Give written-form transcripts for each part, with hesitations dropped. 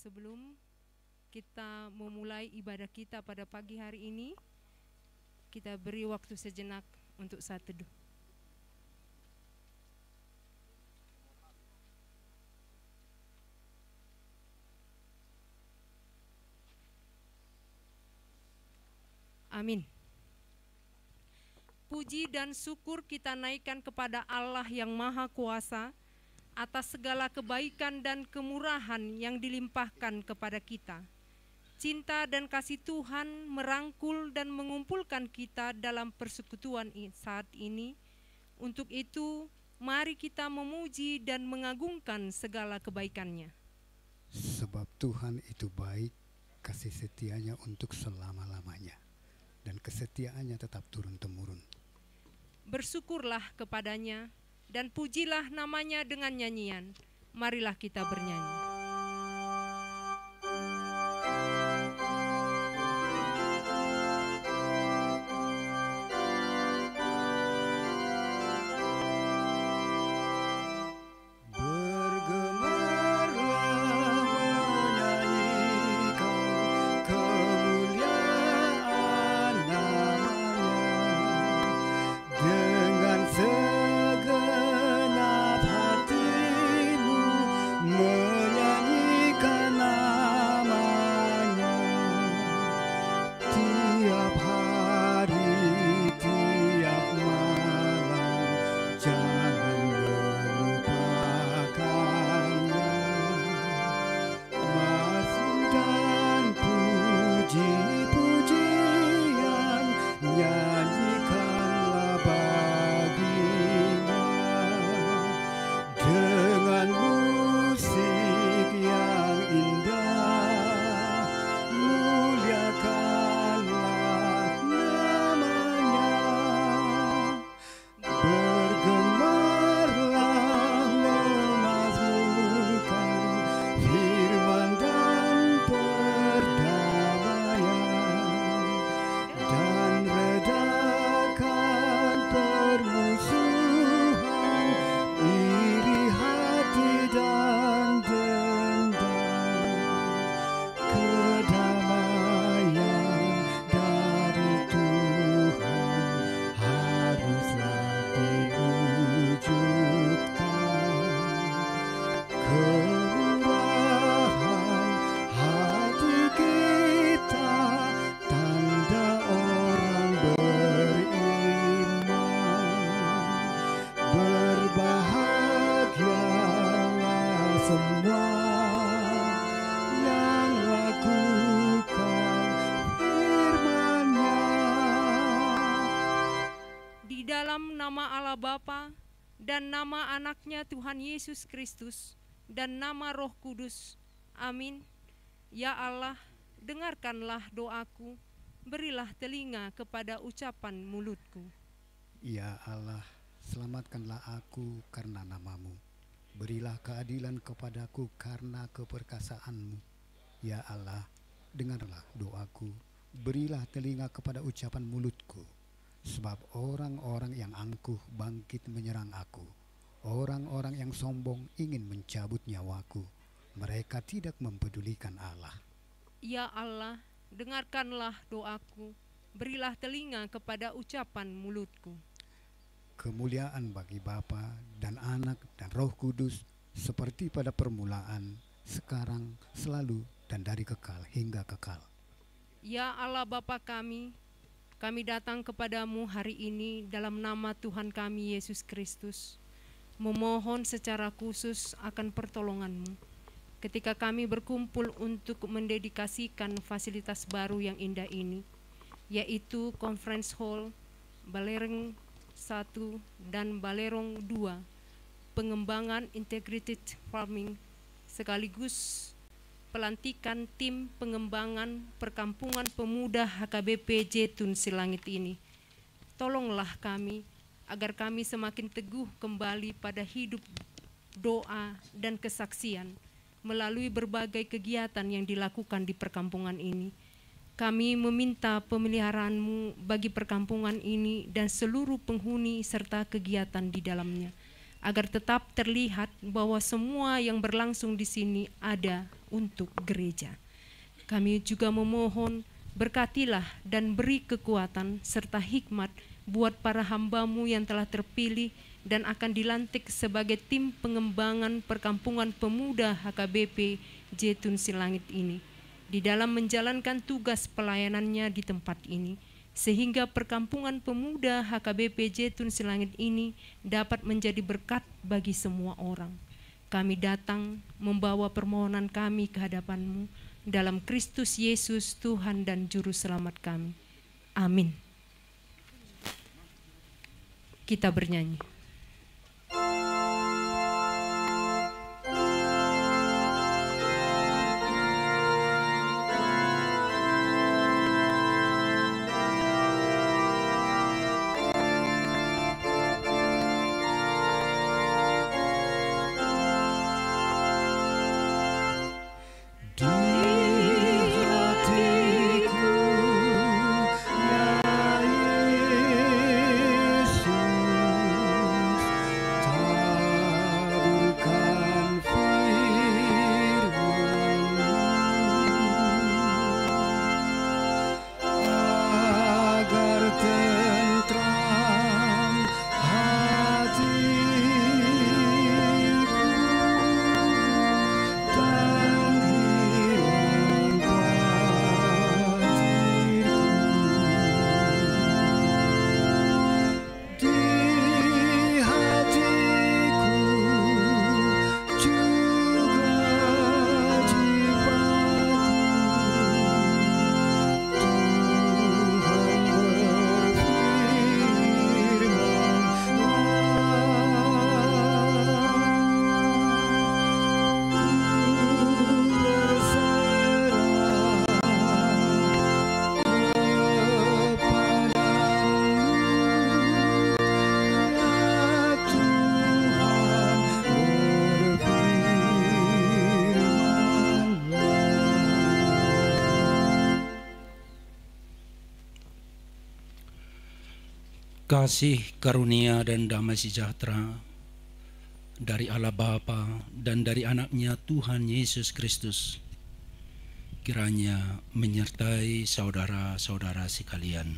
Sebelum kita memulai ibadah kita pada pagi hari ini, kita beri waktu sejenak untuk saat teduh. Amin. Puji dan syukur kita naikkan kepada Allah yang Maha Kuasa atas segala kebaikan dan kemurahan yang dilimpahkan kepada kita. Cinta dan kasih Tuhan merangkul dan mengumpulkan kita dalam persekutuan saat ini. Untuk itu, mari kita memuji dan mengagungkan segala kebaikan-Nya. Sebab Tuhan itu baik, kasih setianya untuk selama-lamanya, dan kesetiaannya tetap turun-temurun. Bersyukurlah kepadanya dan pujilah namanya dengan nyanyian. Marilah kita bernyanyi. Bapa dan nama anaknya Tuhan Yesus Kristus dan nama Roh Kudus. Amin. Ya Allah, dengarkanlah doaku, berilah telinga kepada ucapan mulutku. Ya Allah, selamatkanlah aku karena namamu, berilah keadilan kepadaku karena keperkasaanmu. Ya Allah, dengarlah doaku, berilah telinga kepada ucapan mulutku. Sebab orang-orang yang angkuh bangkit menyerang aku. Orang-orang yang sombong ingin mencabut nyawaku. Mereka tidak mempedulikan Allah. Ya Allah, dengarkanlah doaku. Berilah telinga kepada ucapan mulutku. Kemuliaan bagi Bapa dan Anak dan Roh Kudus, seperti pada permulaan, sekarang, selalu, dan dari kekal hingga kekal. Ya Allah Bapa kami datang kepadamu hari ini dalam nama Tuhan kami Yesus Kristus, memohon secara khusus akan pertolongan-Mu ketika kami berkumpul untuk mendedikasikan fasilitas baru yang indah ini, yaitu Conference Hall Balereng 1 dan Balerong 2, pengembangan integrated farming, sekaligus pelantikan tim pengembangan perkampungan pemuda HKBP Jetun Silangit ini. Tolonglah kami agar kami semakin teguh kembali pada hidup doa dan kesaksian melalui berbagai kegiatan yang dilakukan di perkampungan ini. Kami meminta pemeliharaan-Mu bagi perkampungan ini dan seluruh penghuni serta kegiatan di dalamnya. agar tetap terlihat bahwa semua yang berlangsung di sini ada untuk gereja. Kami juga memohon, berkatilah dan beri kekuatan serta hikmat buat para hamba-Mu yang telah terpilih dan akan dilantik sebagai tim pengembangan perkampungan pemuda HKBP Jetun Silangit ini, di dalam menjalankan tugas pelayanannya di tempat ini, sehingga perkampungan pemuda HKBP Jetun Silangit ini dapat menjadi berkat bagi semua orang. Kami datang membawa permohonan kami ke hadapan-Mu dalam Kristus Yesus Tuhan dan Juru Selamat kami. Amin. Kita bernyanyi. Kasih, karunia, dan damai sejahtera dari Allah Bapa dan dari Anak-Nya Tuhan Yesus Kristus kiranya menyertai saudara-saudara sekalian.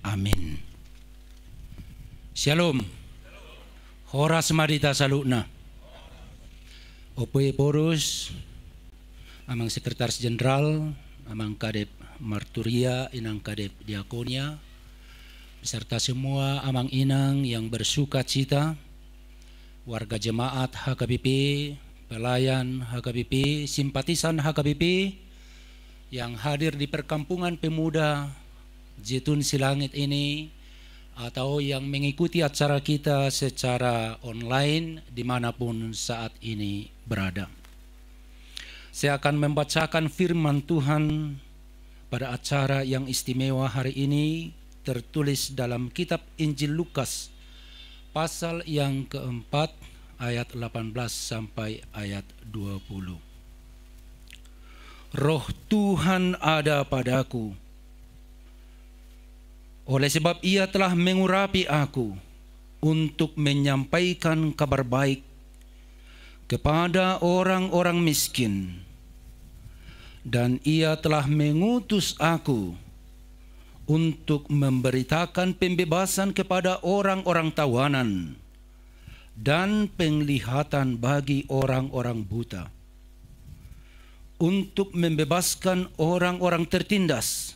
Amin. Shalom. Horas madita salutna. Ope porus, amang Sekretaris Jenderal, amang Kadep Marturia, inang Kadep Diakonia, beserta semua amang inang yang bersuka cita, warga jemaat HKBP, pelayan HKBP, simpatisan HKBP yang hadir di perkampungan pemuda Jetun Silangit ini, atau yang mengikuti acara kita secara online dimanapun saat ini berada. Saya akan membacakan firman Tuhan pada acara yang istimewa hari ini, tertulis dalam kitab Injil Lukas pasal yang keempat ayat 18 sampai ayat 20. Roh Tuhan ada padaku, oleh sebab Ia telah mengurapi aku untuk menyampaikan kabar baik kepada orang-orang miskin, dan Ia telah mengutus aku untuk memberitakan pembebasan kepada orang-orang tawanan dan penglihatan bagi orang-orang buta, untuk membebaskan orang-orang tertindas,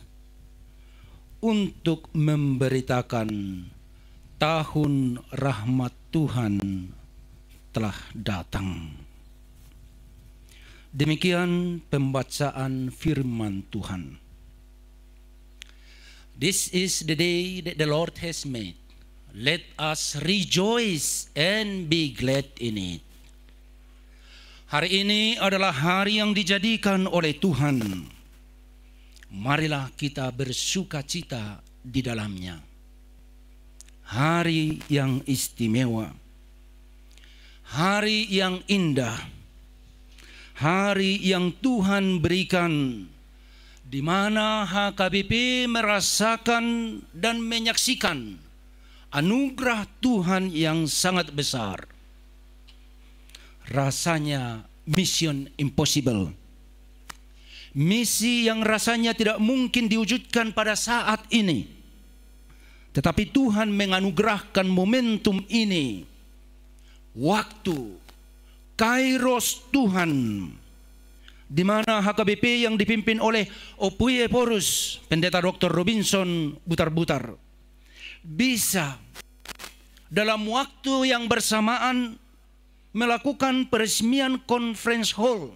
untuk memberitakan tahun rahmat Tuhan telah datang. Demikian pembacaan firman Tuhan. This is the day that the Lord has made. Let us rejoice and be glad in it. Hari ini adalah hari yang dijadikan oleh Tuhan. Marilah kita bersuka cita di dalamnya. Hari yang istimewa, hari yang indah, hari yang Tuhan berikan, di mana HKBP merasakan dan menyaksikan anugerah Tuhan yang sangat besar. Rasanya mission impossible. Misi yang rasanya tidak mungkin diwujudkan pada saat ini. Tetapi Tuhan menganugerahkan momentum ini. Waktu, kairos Tuhan, di mana HKBP yang dipimpin oleh Opuyeporus, Pendeta Dr. Robinson Butar-Butar, bisa dalam waktu yang bersamaan melakukan peresmian conference hall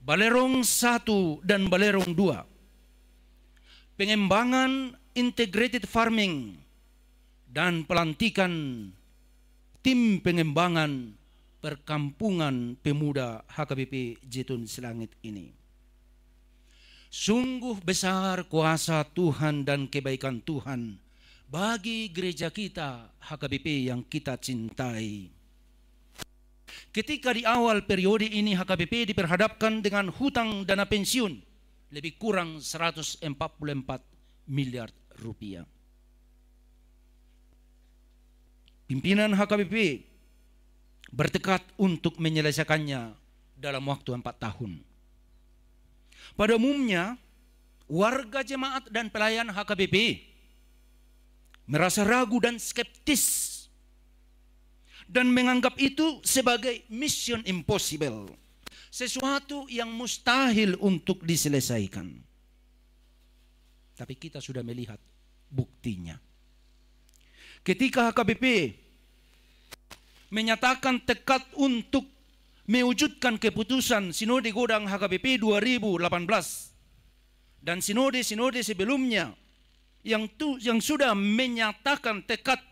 Balerong 1 dan Balerong 2, pengembangan integrated farming, dan pelantikan tim pengembangan perkampungan pemuda HKBP Jitun Selangit ini. Sungguh besar kuasa Tuhan dan kebaikan Tuhan bagi gereja kita HKBP yang kita cintai. Ketika di awal periode ini HKBP diperhadapkan dengan hutang dana pensiun lebih kurang 144 miliar rupiah. Pimpinan HKBP bertekad untuk menyelesaikannya dalam waktu 4 tahun. Pada umumnya, warga jemaat dan pelayan HKBP merasa ragu dan skeptis dan menganggap itu sebagai mission impossible, sesuatu yang mustahil untuk diselesaikan. Tapi kita sudah melihat buktinya. Ketika HKBP menyatakan tekad untuk mewujudkan keputusan Sinode Godang HKBP 2018 dan sinode-sinode sebelumnya yang sudah menyatakan tekad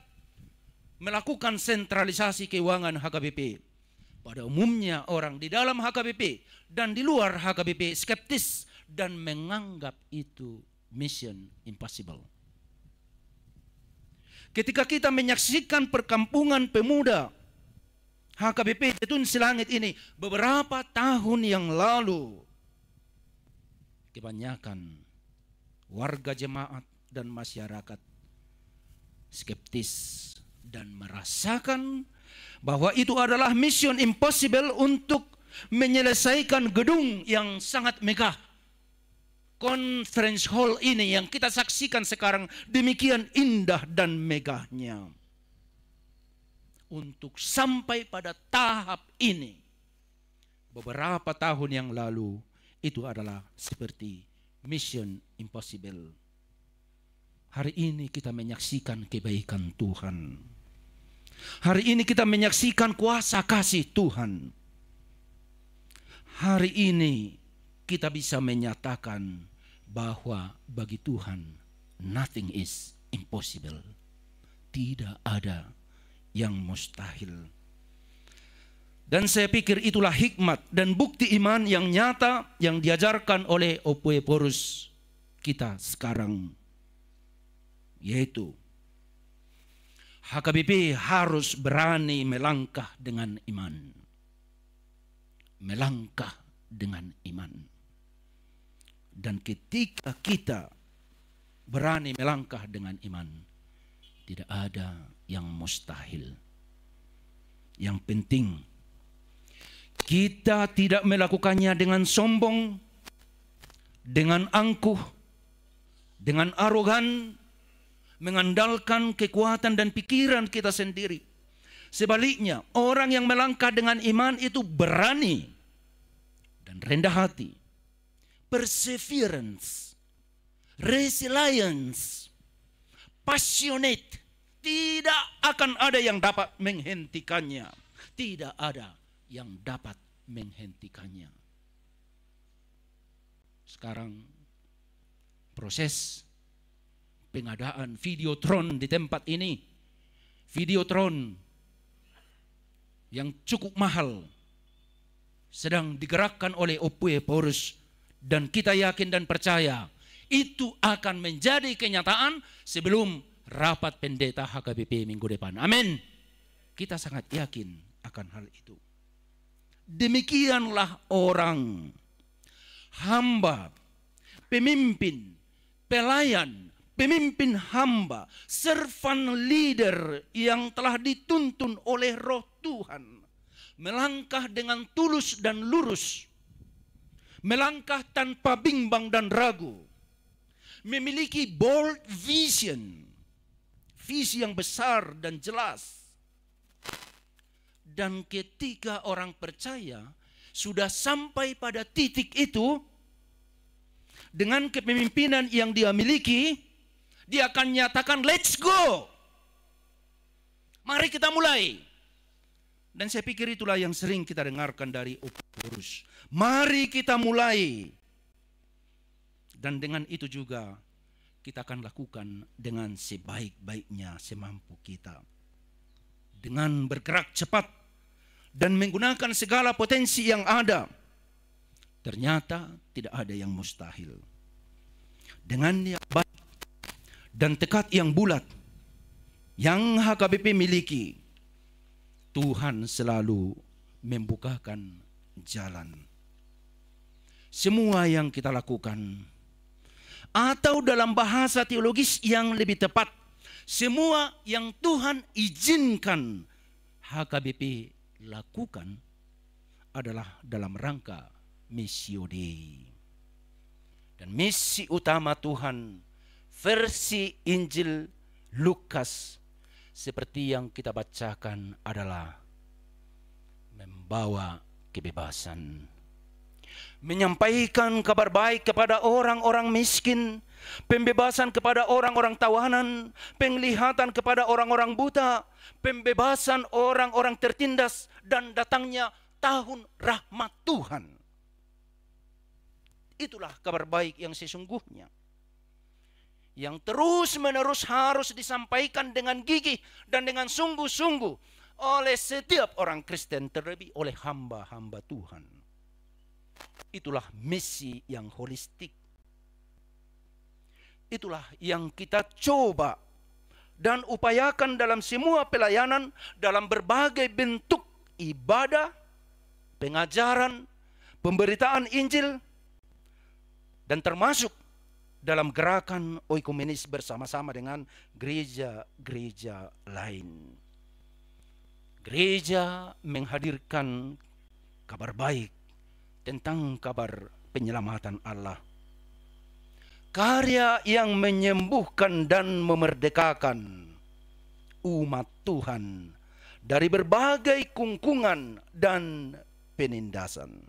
melakukan sentralisasi keuangan HKBP. Pada umumnya orang di dalam HKBP dan di luar HKBP skeptis dan menganggap itu mission impossible. Ketika kita menyaksikan perkampungan pemuda HKBP Jitun Selangit ini beberapa tahun yang lalu, kebanyakan warga jemaat dan masyarakat skeptis dan merasakan bahwa itu adalah mission impossible untuk menyelesaikan gedung yang sangat megah. Conference hall ini yang kita saksikan sekarang demikian indah dan megahnya. Untuk sampai pada tahap ini, beberapa tahun yang lalu, itu adalah seperti mission impossible. Hari ini kita menyaksikan kebaikan Tuhan. Hari ini kita menyaksikan kuasa kasih Tuhan. Hari ini kita bisa menyatakan bahwa bagi Tuhan nothing is impossible. Tidak ada yang mustahil. Dan saya pikir itulah hikmat dan bukti iman yang nyata yang diajarkan oleh Opuyeporus kita sekarang. Yaitu HKBP harus berani melangkah dengan iman. Melangkah dengan iman. Dan ketika kita berani melangkah dengan iman, tidak ada yang mustahil. Yang penting, kita tidak melakukannya dengan sombong, dengan angkuh, dengan arogan, mengandalkan kekuatan dan pikiran kita sendiri. Sebaliknya, orang yang melangkah dengan iman itu berani dan rendah hati, perseverance, resilience, passionate. Tidak akan ada yang dapat menghentikannya. Tidak ada yang dapat menghentikannya. Sekarang proses pengadaan Videotron di tempat ini, Videotron yang cukup mahal, sedang digerakkan oleh Opuyeporus, dan kita yakin dan percaya itu akan menjadi kenyataan sebelum rapat pendeta HKBP minggu depan. Amin. Kita sangat yakin akan hal itu. Demikianlah orang, hamba, pemimpin, pelayan, pemimpin hamba, servant leader yang telah dituntun oleh Roh Tuhan, melangkah dengan tulus dan lurus, melangkah tanpa bimbang dan ragu, memiliki bold vision, visi yang besar dan jelas. Dan ketika orang percaya sudah sampai pada titik itu, dengan kepemimpinan yang dia miliki, dia akan nyatakan, let's go. Mari kita mulai. Dan saya pikir itulah yang sering kita dengarkan dari Epaphras. Mari kita mulai. Dan dengan itu juga kita akan lakukan dengan sebaik-baiknya, semampu kita. Dengan bergerak cepat dan menggunakan segala potensi yang ada. Ternyata tidak ada yang mustahil. Dengan niat baik dan tekad yang bulat yang HKBP miliki, Tuhan selalu membukakan jalan. Semua yang kita lakukan, atau dalam bahasa teologis yang lebih tepat, semua yang Tuhan izinkan HKBP lakukan adalah dalam rangka Missio Dei. Dan misi utama Tuhan versi Injil Lukas seperti yang kita bacakan adalah membawa kebebasan, menyampaikan kabar baik kepada orang-orang miskin, pembebasan kepada orang-orang tawanan, penglihatan kepada orang-orang buta, pembebasan orang-orang tertindas, dan datangnya tahun rahmat Tuhan. Itulah kabar baik yang sesungguhnya, yang terus-menerus harus disampaikan dengan gigih dan dengan sungguh-sungguh oleh setiap orang Kristen, terlebih oleh hamba-hamba Tuhan. Itulah misi yang holistik. Itulah yang kita coba dan upayakan dalam semua pelayanan, dalam berbagai bentuk ibadah, pengajaran, pemberitaan Injil, dan termasuk dalam gerakan oikumenis bersama-sama dengan gereja-gereja lain. Gereja menghadirkan kabar baik tentang kabar penyelamatan Allah. Karya yang menyembuhkan dan memerdekakan umat Tuhan dari berbagai kungkungan dan penindasan.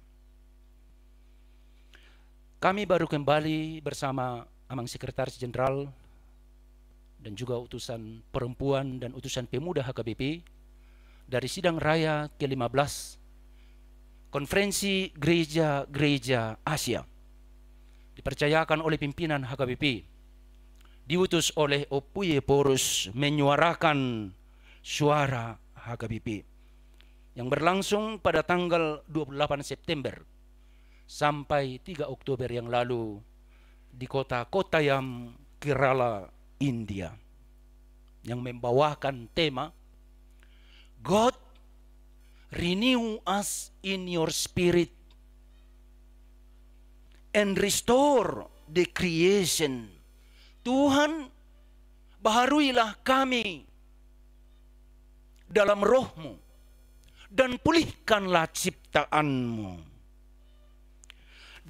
Kami baru kembali bersama Amang Sekretaris Jenderal dan juga utusan perempuan dan utusan pemuda HKBP dari sidang raya ke-15 Konferensi Gereja-Gereja Asia, dipercayakan oleh pimpinan HKBP, diutus oleh Epaphras menyuarakan suara HKBP yang berlangsung pada tanggal 28 September sampai 3 Oktober yang lalu di kota Kottayam, Kerala, India, yang membawakan tema God renew us in your spirit and restore the creation. Tuhan, baharuilah kami dalam rohmu dan pulihkanlah ciptaanmu.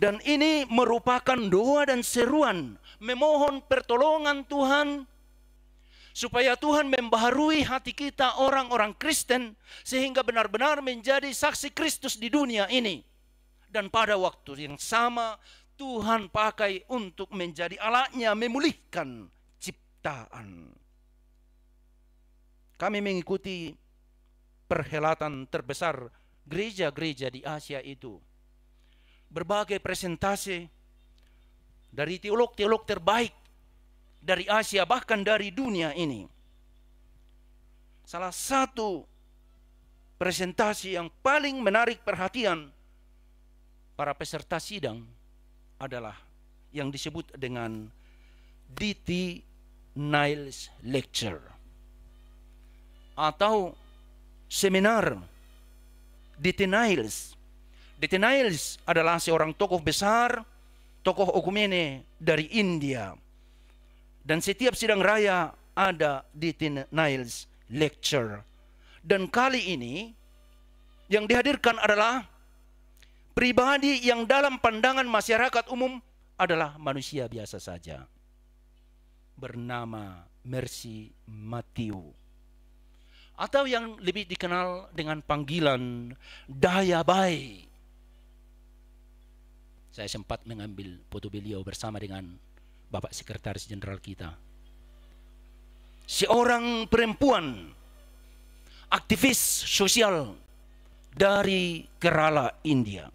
Dan ini merupakan doa dan seruan memohon pertolongan Tuhan, supaya Tuhan membaharui hati kita orang-orang Kristen sehingga benar-benar menjadi saksi Kristus di dunia ini. Dan pada waktu yang sama Tuhan pakai untuk menjadi alatnya memulihkan ciptaan. Kami mengikuti perhelatan terbesar gereja-gereja di Asia itu. Berbagai presentasi dari teolog-teolog terbaik dari Asia, bahkan dari dunia ini. Salah satu presentasi yang paling menarik perhatian para peserta sidang adalah yang disebut dengan D.T. Niles Lecture atau seminar D.T. Niles. D.T. Niles adalah seorang tokoh besar, tokoh okumene dari India, Dan setiap sidang raya ada di Tin Niles Lecture. Dan kali ini yang dihadirkan adalah pribadi yang dalam pandangan masyarakat umum adalah manusia biasa saja. Bernama Mercy Matthew. Atau yang lebih dikenal dengan panggilan Daya Bai. Saya sempat mengambil foto beliau bersama dengan Bapak Sekretaris Jenderal kita. Seorang perempuan aktivis sosial dari Kerala, India.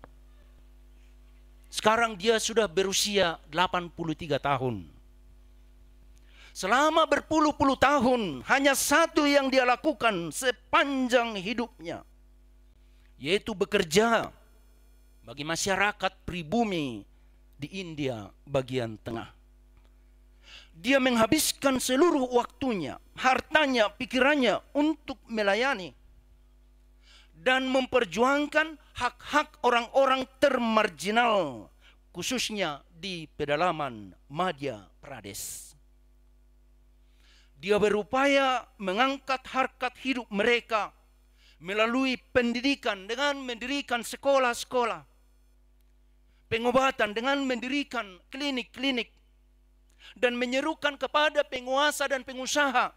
Sekarang dia sudah berusia 83 tahun. Selama berpuluh-puluh tahun, hanya satu yang dia lakukan sepanjang hidupnya, yaitu bekerja bagi masyarakat pribumi di India bagian tengah. Dia menghabiskan seluruh waktunya, hartanya, pikirannya untuk melayani dan memperjuangkan hak-hak orang-orang termarginal, khususnya di pedalaman Madhya Pradesh. Dia berupaya mengangkat harkat hidup mereka melalui pendidikan dengan mendirikan sekolah-sekolah, pengobatan dengan mendirikan klinik-klinik, dan menyerukan kepada penguasa dan pengusaha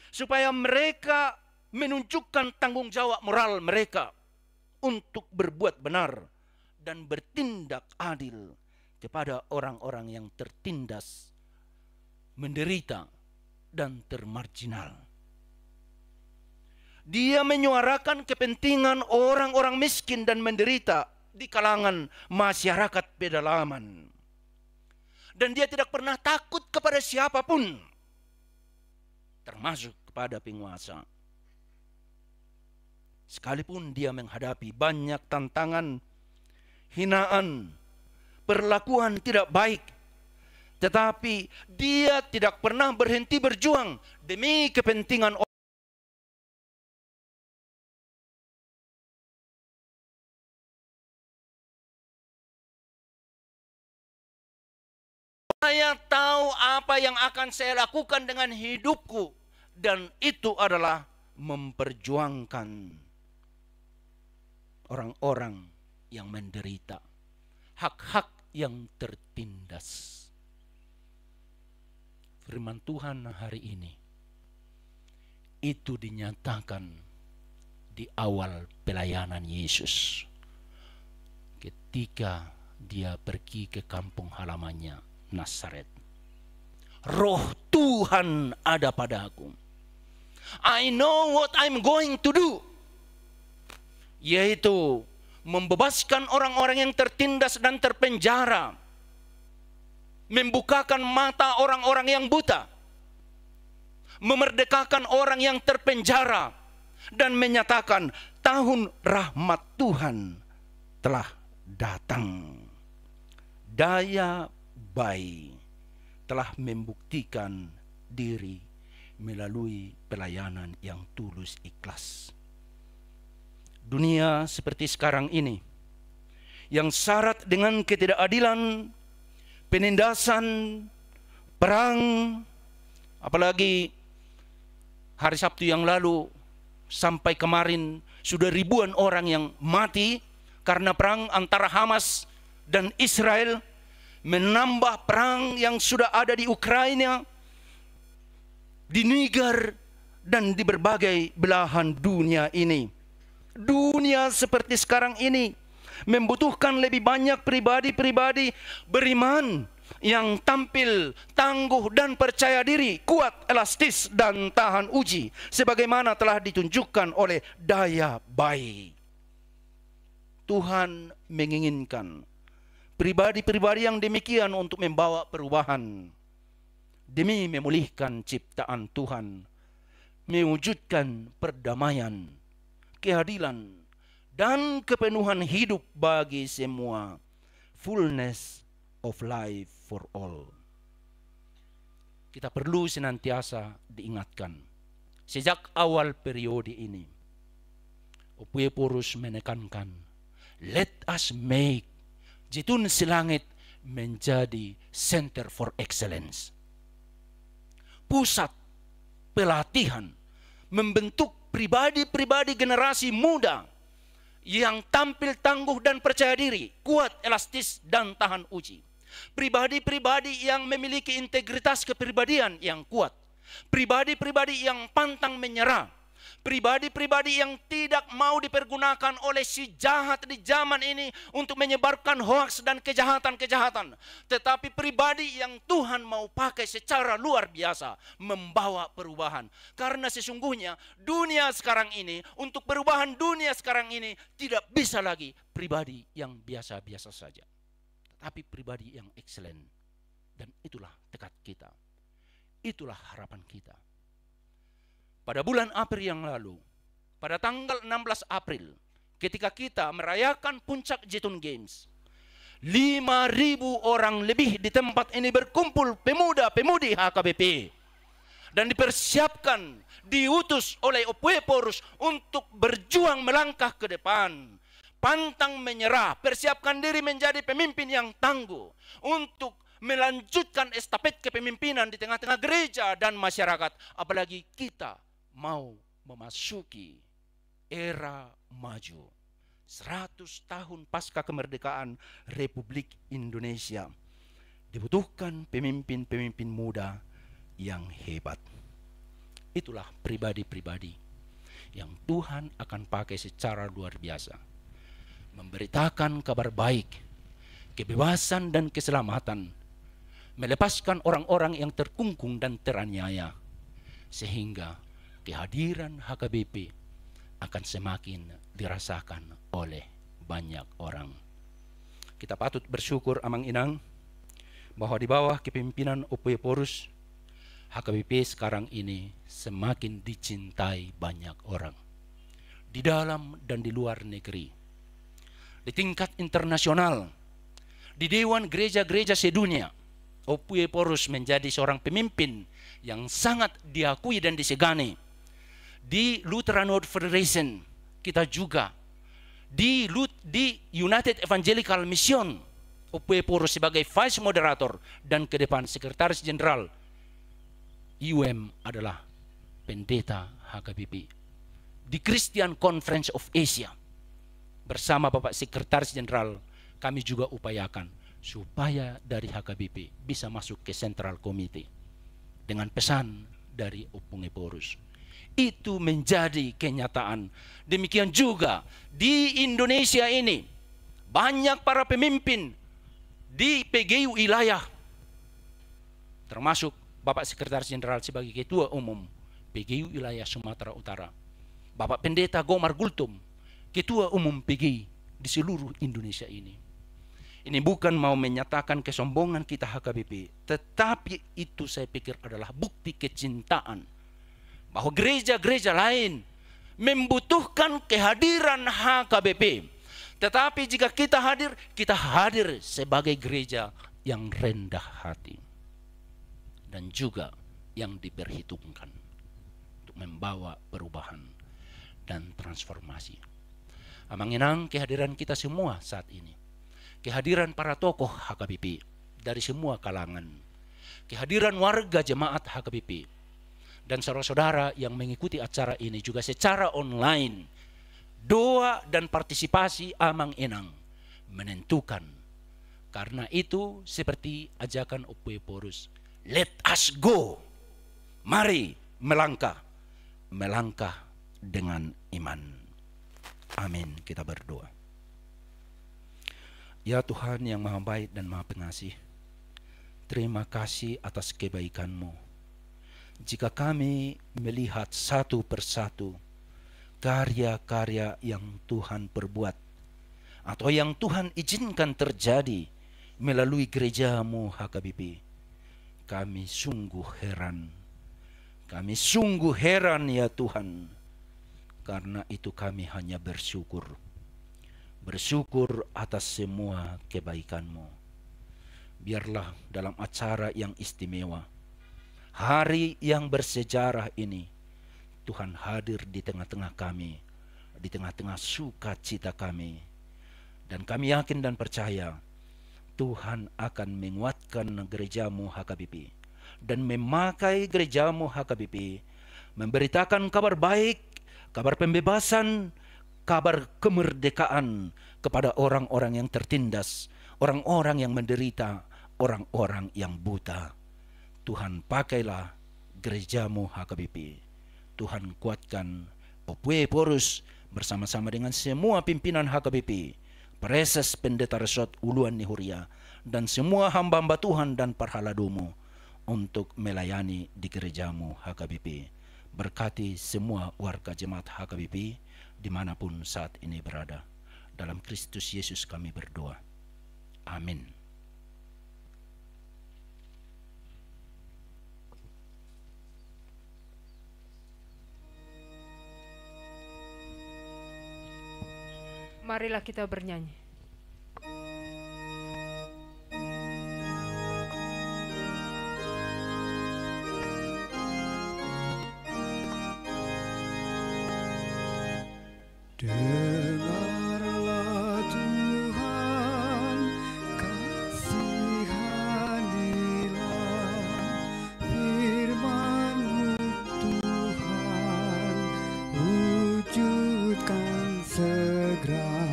supaya mereka menunjukkan tanggung jawab moral mereka untuk berbuat benar dan bertindak adil kepada orang-orang yang tertindas, menderita, dan termarginal. Dia menyuarakan kepentingan orang-orang miskin dan menderita di kalangan masyarakat pedalaman. Dan dia tidak pernah takut kepada siapapun, termasuk kepada penguasa. Sekalipun dia menghadapi banyak tantangan, hinaan, perlakuan tidak baik, tetapi dia tidak pernah berhenti berjuang demi kepentingan orang. Saya tahu apa yang akan saya lakukan dengan hidupku, dan itu adalah memperjuangkan orang-orang yang menderita, hak-hak yang tertindas. Firman Tuhan hari ini itu dinyatakan di awal pelayanan Yesus ketika dia pergi ke kampung halamannya Nazaret. Roh Tuhan ada padaku. I know what I'm going to do, yaitu membebaskan orang-orang yang tertindas dan terpenjara, membukakan mata orang-orang yang buta, memerdekakan orang yang terpenjara, dan menyatakan tahun rahmat Tuhan telah datang. Daya Bai telah membuktikan diri melalui pelayanan yang tulus ikhlas. Dunia seperti sekarang ini, yang syarat dengan ketidakadilan, penindasan, perang, apalagi hari Sabtu yang lalu sampai kemarin sudah ribuan orang yang mati karena perang antara Hamas dan Israel, menambah perang yang sudah ada di Ukraina, di Niger, dan di berbagai belahan dunia ini. Dunia seperti sekarang ini membutuhkan lebih banyak pribadi-pribadi beriman yang tampil tangguh dan percaya diri, kuat, elastis, dan tahan uji, sebagaimana telah ditunjukkan oleh Daya Bai. Tuhan menginginkan pribadi-pribadi yang demikian untuk membawa perubahan demi memulihkan ciptaan Tuhan, mewujudkan perdamaian, keadilan, dan kepenuhan hidup bagi semua, fullness of life for all. Kita perlu senantiasa diingatkan sejak awal periode ini. Opue Porus menekankan, let us make Jitun Silangit menjadi center for excellence. pusat pelatihan, membentuk pribadi-pribadi generasi muda yang tampil tangguh dan percaya diri, kuat, elastis, dan tahan uji. Pribadi-pribadi yang memiliki integritas kepribadian yang kuat. Pribadi-pribadi yang pantang menyerah. Pribadi-pribadi yang tidak mau dipergunakan oleh si jahat di zaman ini untuk menyebarkan hoaks dan kejahatan-kejahatan. Tetapi pribadi yang Tuhan mau pakai secara luar biasa membawa perubahan. Karena sesungguhnya dunia sekarang ini, untuk perubahan dunia sekarang ini tidak bisa lagi pribadi yang biasa-biasa saja. Tetapi pribadi yang excellent. Dan itulah tekad kita. Itulah harapan kita. Pada bulan April yang lalu, pada tanggal 16 April, ketika kita merayakan puncak Jitun Games, 5.000 orang lebih di tempat ini berkumpul, pemuda-pemudi HKBP. Dan dipersiapkan, diutus oleh Opueporus untuk berjuang melangkah ke depan. Pantang menyerah, persiapkan diri menjadi pemimpin yang tangguh. Untuk melanjutkan estafet kepemimpinan di tengah-tengah gereja dan masyarakat. Apalagi kita mau memasuki era maju. 100 tahun pasca kemerdekaan Republik Indonesia. Dibutuhkan pemimpin-pemimpin muda yang hebat. Itulah pribadi-pribadi yang Tuhan akan pakai secara luar biasa. Memberitakan kabar baik, kebebasan dan keselamatan. Melepaskan orang-orang yang terkungkung dan teraniaya. Sehingga kehadiran HKBP akan semakin dirasakan oleh banyak orang. Kita patut bersyukur Amang Inang bahwa di bawah kepemimpinan Opueporus, HKBP sekarang ini semakin dicintai banyak orang. Di dalam dan di luar negeri. Di tingkat internasional, di Dewan Gereja-Gereja sedunia, Opueporus menjadi seorang pemimpin yang sangat diakui dan disegani. Di Lutheran World Federation kita juga, di United Evangelical Mission, Opueporus sebagai vice moderator dan ke depan sekretaris jenderal IUM adalah pendeta HKBP. Di Christian Conference of Asia bersama Bapak Sekretaris Jenderal kami juga upayakan supaya dari HKBP bisa masuk ke Central Committee dengan pesan dari Opueporus. Itu menjadi kenyataan. Demikian juga di Indonesia ini banyak para pemimpin di PGU wilayah, termasuk Bapak Sekretaris Jenderal sebagai Ketua Umum PGU wilayah Sumatera Utara, Bapak Pendeta Gomar Gultom, Ketua Umum PGI di seluruh Indonesia ini. Ini bukan mau menyatakan kesombongan kita HKBP, tetapi itu saya pikir adalah bukti kecintaan bahwa gereja-gereja lain membutuhkan kehadiran HKBP. Tetapi jika kita hadir sebagai gereja yang rendah hati dan juga yang diperhitungkan untuk membawa perubahan dan transformasi. Amang Inang, kehadiran kita semua saat ini, kehadiran para tokoh HKBP dari semua kalangan, kehadiran warga jemaat HKBP, dan saudara-saudara yang mengikuti acara ini juga secara online, doa dan partisipasi Amang Inang menentukan. Karena itu seperti ajakan Opueporus, let us go, mari melangkah dengan iman. Amin. Kita berdoa. Ya Tuhan yang maha baik dan maha pengasih, terima kasih atas kebaikan-Mu. Jika kami melihat satu persatu karya-karya yang Tuhan perbuat atau yang Tuhan izinkan terjadi melalui gereja-Mu HKBP, kami sungguh heran. Kami sungguh heran ya Tuhan. Karena itu kami hanya bersyukur. Bersyukur atas semua kebaikan-Mu. Biarlah dalam acara yang istimewa, hari yang bersejarah ini, Tuhan hadir di tengah-tengah kami, di tengah-tengah sukacita kami. Dan kami yakin dan percaya Tuhan akan menguatkan gereja-Mu HKBP dan memakai gerejamu HKBP memberitakan kabar baik, kabar pembebasan, kabar kemerdekaan kepada orang-orang yang tertindas, orang-orang yang menderita, orang-orang yang buta. Tuhan, pakailah gerejamu HKBP. Tuhan, kuatkan Opue Porus bersama-sama dengan semua pimpinan HKBP, Preses Pendeta Resort Uluan Nihuria, dan semua hamba-hamba Tuhan dan parhaladomu untuk melayani di gerejamu HKBP. Berkati semua warga jemaat HKBP dimanapun saat ini berada. Dalam Kristus Yesus kami berdoa. Amin. Marilah kita bernyanyi. Dengarlah Tuhan, kasihanilah firman-Mu Tuhan, wujudkan segera,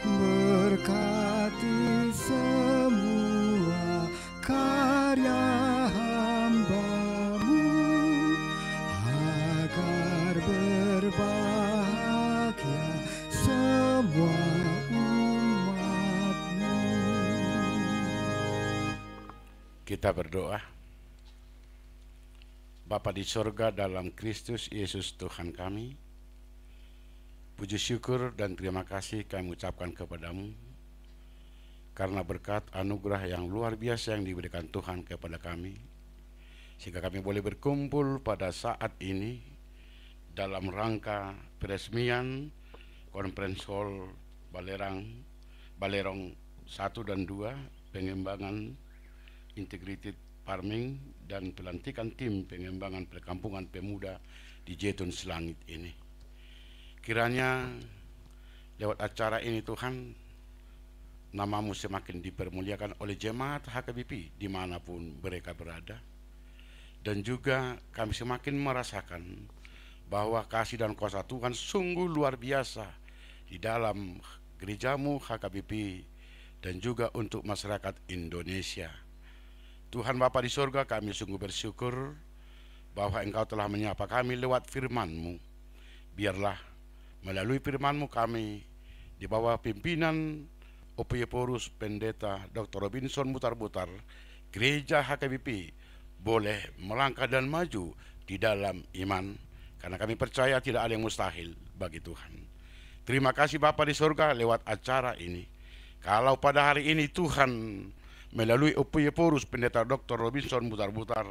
berkati semua karya hamba-Mu, agar berbahagia semua umat-Mu. Kita berdoa. Bapa di sorga, dalam Kristus Yesus Tuhan kami, puji syukur dan terima kasih kami ucapkan kepadamu karena berkat anugerah yang luar biasa yang diberikan Tuhan kepada kami, sehingga kami boleh berkumpul pada saat ini dalam rangka peresmian Conference Hall Balerong 1 dan 2, pengembangan integrated farming dan pelantikan tim pengembangan perkampungan pemuda di Jaytun Selangit ini. Kiranya lewat acara ini Tuhan, nama-Mu semakin dipermuliakan oleh jemaat HKBP dimanapun mereka berada, dan juga kami semakin merasakan bahwa kasih dan kuasa Tuhan sungguh luar biasa di dalam gerejamu HKBP dan juga untuk masyarakat Indonesia. Tuhan Bapa di sorga, kami sungguh bersyukur bahwa Engkau telah menyapa kami lewat firman-Mu. Biarlah melalui firman-Mu kami di bawah pimpinan Opue Porus Pendeta Dr. Robinson Butar-Butar, gereja HKBP boleh melangkah dan maju di dalam iman, karena kami percaya tidak ada yang mustahil bagi Tuhan. Terima kasih Bapa di sorga lewat acara ini. Kalau pada hari ini Tuhan melalui Opue Porus Pendeta Dr. Robinson Butar-Butar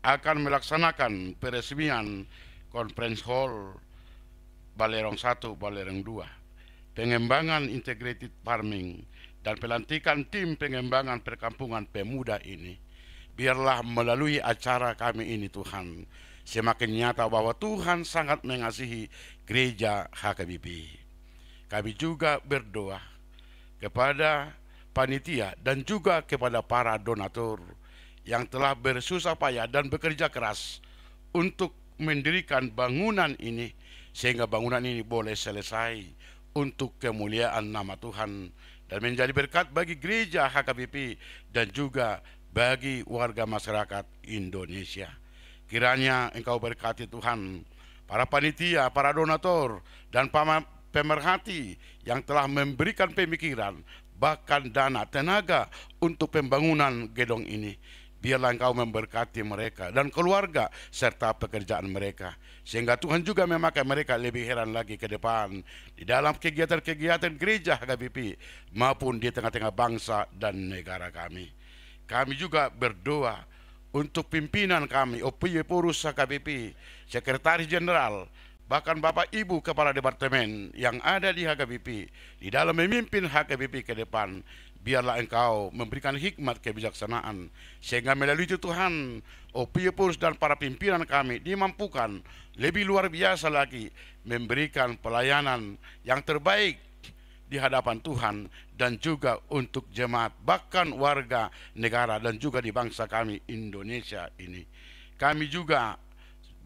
akan melaksanakan peresmian Conference Hall Balerong 1, Balerong 2, pengembangan integrated farming, dan pelantikan tim pengembangan perkampungan pemuda ini. Biarlah melalui acara kami ini Tuhan, semakin nyata bahwa Tuhan sangat mengasihi gereja HKBP. Kami juga berdoa kepada panitia dan juga kepada para donatur yang telah bersusah payah dan bekerja keras untuk mendirikan bangunan ini, sehingga bangunan ini boleh selesai untuk kemuliaan nama Tuhan dan menjadi berkat bagi gereja HKBP dan juga bagi warga masyarakat Indonesia. Kiranya Engkau berkati Tuhan para panitia, para donatur, dan pemerhati yang telah memberikan pemikiran, bahkan dana, tenaga untuk pembangunan gedung ini. Biarlah Engkau memberkati mereka dan keluarga serta pekerjaan mereka, sehingga Tuhan juga memakai mereka lebih heran lagi ke depan di dalam kegiatan-kegiatan gereja HKBP maupun di tengah-tengah bangsa dan negara kami. Kami juga berdoa untuk pimpinan kami, Opue Porus HKBP, Sekretaris Jenderal, bahkan Bapak Ibu Kepala Departemen yang ada di HKBP, di dalam memimpin HKBP ke depan. Biarlah Engkau memberikan hikmat kebijaksanaan, sehingga melalui itu Tuhan, Opue Porus dan para pimpinan kami dimampukan lebih luar biasa lagi memberikan pelayanan yang terbaik di hadapan Tuhan dan juga untuk jemaat, bahkan warga negara dan juga di bangsa kami Indonesia ini. Kami juga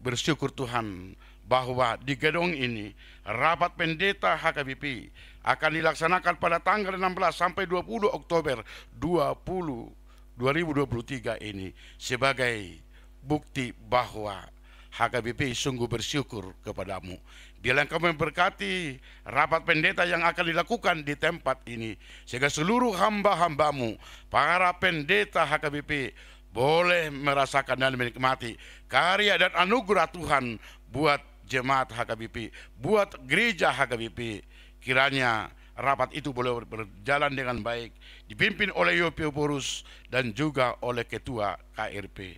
bersyukur Tuhan bahwa di gedung ini rapat pendeta HKBP akan dilaksanakan pada tanggal 16 sampai 20 Oktober 2023 ini sebagai bukti bahwa HKBP sungguh bersyukur kepadamu. Biarlah Engkau memberkati rapat pendeta yang akan dilakukan di tempat ini, sehingga seluruh hamba-hambamu, para pendeta HKBP, boleh merasakan dan menikmati karya dan anugerah Tuhan buat jemaat HKBP, buat gereja HKBP. Kiranya rapat itu boleh berjalan dengan baik, dipimpin oleh Yopiopurus dan juga oleh Ketua KRP.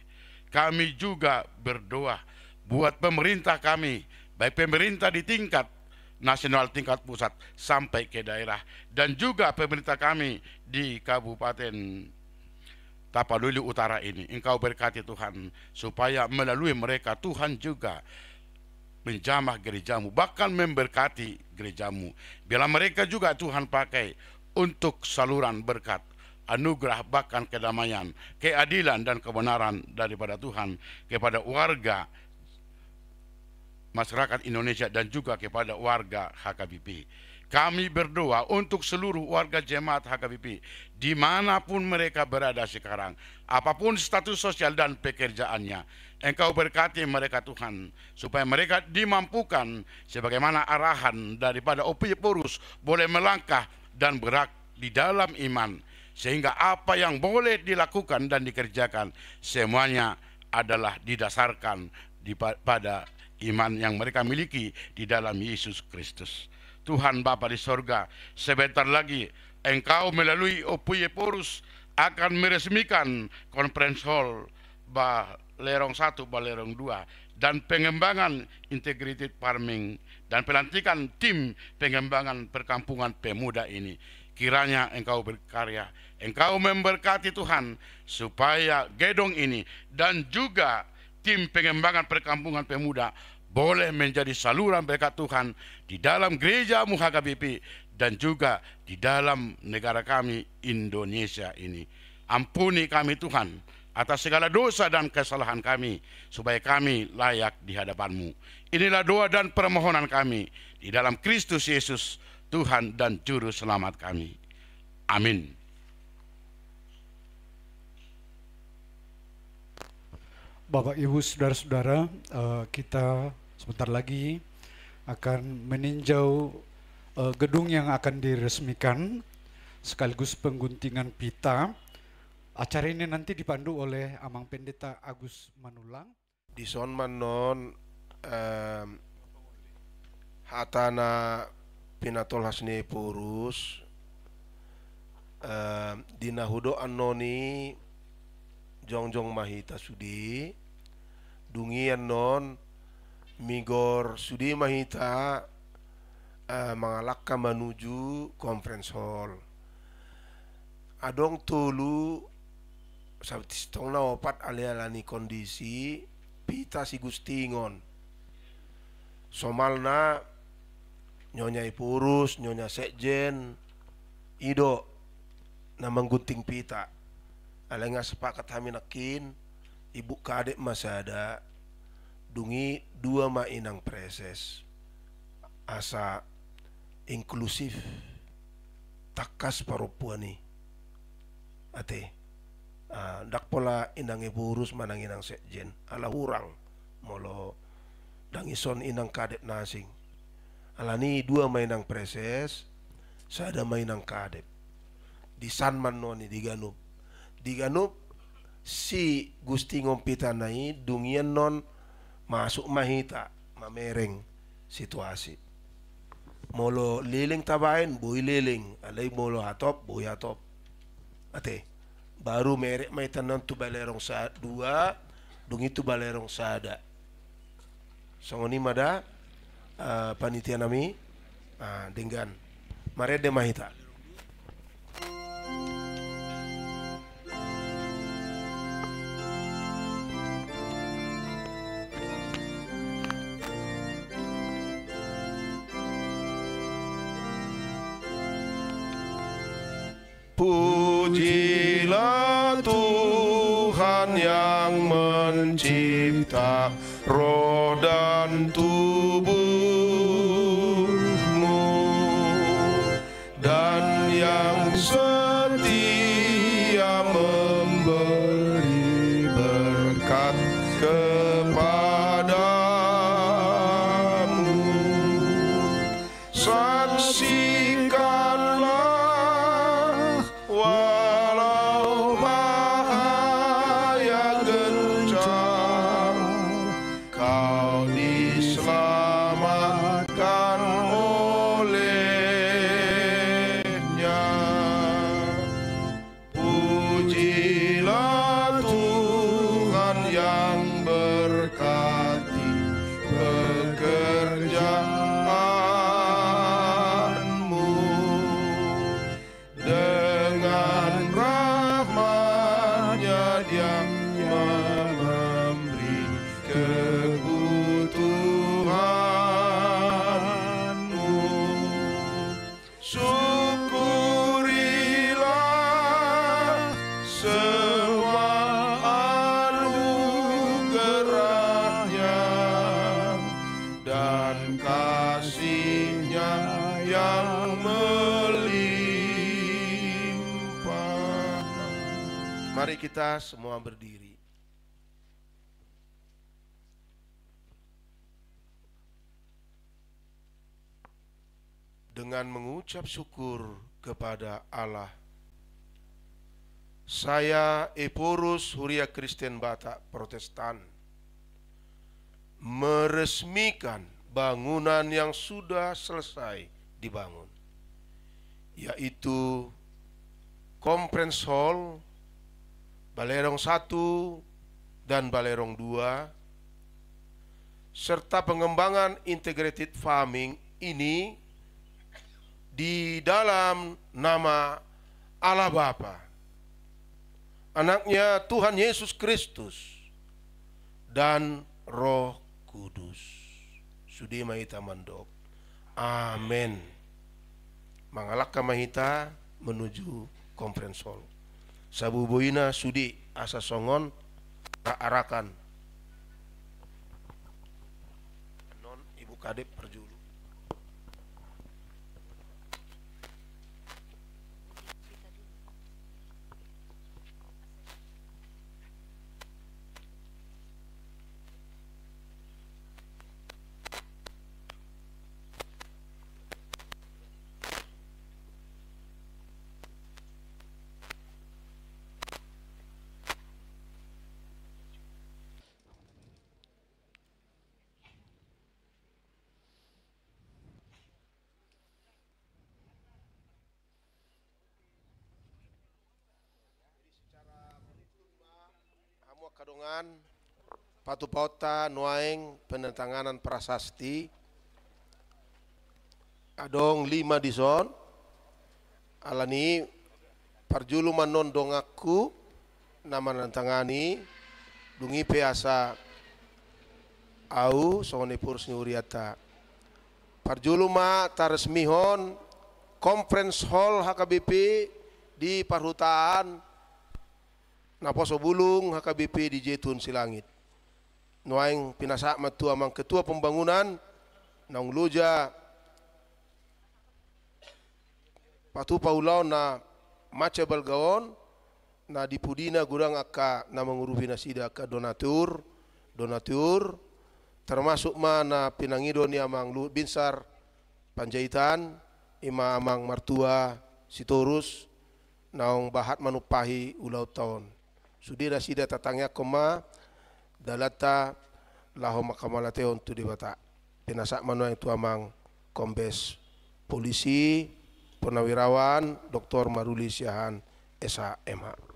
Kami juga berdoa buat pemerintah kami, baik pemerintah di tingkat nasional, tingkat pusat, sampai ke daerah, dan juga pemerintah kami di Kabupaten Tapanuli Utara ini. Engkau berkati Tuhan, supaya melalui mereka Tuhan juga menjamah gerejamu, bahkan memberkati gerejamu. Bila mereka juga Tuhan pakai untuk saluran berkat, anugerah, bahkan kedamaian, keadilan dan kebenaran daripada Tuhan kepada warga masyarakat Indonesia dan juga kepada warga HKBP. Kami berdoa untuk seluruh warga jemaat HKBP dimanapun mereka berada sekarang, apapun status sosial dan pekerjaannya. Engkau berkati mereka Tuhan, supaya mereka dimampukan sebagaimana arahan daripada Yopiopurus, boleh melangkah dan bergerak di dalam iman, sehingga apa yang boleh dilakukan dan dikerjakan semuanya adalah didasarkan pada iman yang mereka miliki di dalam Yesus Kristus. Tuhan Bapa di sorga, sebentar lagi Engkau melalui Yopiopurus akan meresmikan Conference Hall Balerong 1, Balerong 2, dan pengembangan integrated farming dan pelantikan tim pengembangan perkampungan pemuda ini. Kiranya Engkau berkarya, Engkau memberkati Tuhan, supaya gedung ini dan juga tim pengembangan perkampungan pemuda boleh menjadi saluran berkat Tuhan di dalam gereja HKBP dan juga di dalam negara kami Indonesia ini. Ampuni kami Tuhan atas segala dosa dan kesalahan kami, supaya kami layak di hadapan-Mu. Inilah doa dan permohonan kami di dalam Kristus Yesus, Tuhan dan Juru Selamat kami. Amin. Bapak, Ibu, Saudara-saudara, kita sebentar lagi akan meninjau gedung yang akan diresmikan sekaligus pengguntingan pita. Acara ini nanti dipandu oleh Amang Pendeta Agus Manulang. Di son manon hatana pinatol hasne purus dinahudo anoni jongjong mahita sudi dungian non migor sudi mahita mangalakka menuju conference hall adong tulu sabtistong na opat alialani kondisi pita si Gustingon somalna nyonya Ipurus, nyonya Sekjen ido na menggunting pita. Alenga sepakat kami nakin ibu kadek masada dungi dua mainang preses asa inklusif takas parupuani ate dak pola inang Ipurus manang inang Sekjen ala urang molo dangison inang kadek nasing alani dua mainang preses sada mainang kadek di Sanman noni di Ganup si Gustingon pita nai dungian non masuk mahita mamereng situasi molo liling tabain boy liling alay molo hatop boy hatop ate baru merek mahita non tu balerong sa dua dungi tu balerong sada songoni mada panitia nami dengan marede mahita. Pujilah Tuhan yang mencipta roh dan tubuhmu, dan yang setia memberi berkat kepadamu. Saksikanlah walau bahaya gencar, kau diselamatkan olehnya. Pujilah Tuhan yang berkati pekerjaanmu, dengan rahmat-Nya Dia memberi kebutuhanmu. Syukurilah semua anugerah-Nya dan kasih-Nya yang melimpah. Mari kita semua berdiri. Dengan mengucap syukur kepada Allah, saya Eporus Huria Kristen Batak Protestan meresmikan bangunan yang sudah selesai dibangun, yaitu Conference Hall Balerong 1 dan Balerong 2, serta pengembangan integrated farming ini di dalam nama Allah Bapa, Anaknya Tuhan Yesus Kristus, dan Roh Kudus. Sudi mahita mandok. Amin. Mangalak mahita menuju Conference Hall. Sabubuina sudi asa songon arakan. Non Ibu Kadep perjulu. Kadongan Patu Pauta Nuaeng penentanganan prasasti adong 5 dison alani parjulu manon dongaku nama nentangani dungi peasa au songoni purs niuriata parjulu ma taresmihon Conference Hall HKBP di Parhutaan Naposo Bulung HKBP di Jetun Silangit. Nuaing pinasak matu amang ketua pembangunan naung luja Patu Paulau na mace balgaon na dipudina gurang aka na mengurupi nasida ka donatur termasuk mana pinangido ni amang binsar Panjaitan ima amang martua Sitorus naung bahat manupahi ulau tahun. Sudira sida tatangnya koma dalata laho makamalate untuk dibata. Pinasak manu itu amang Kombes Polisi Purnawirawan Dr. Maruli Siahan SHMH.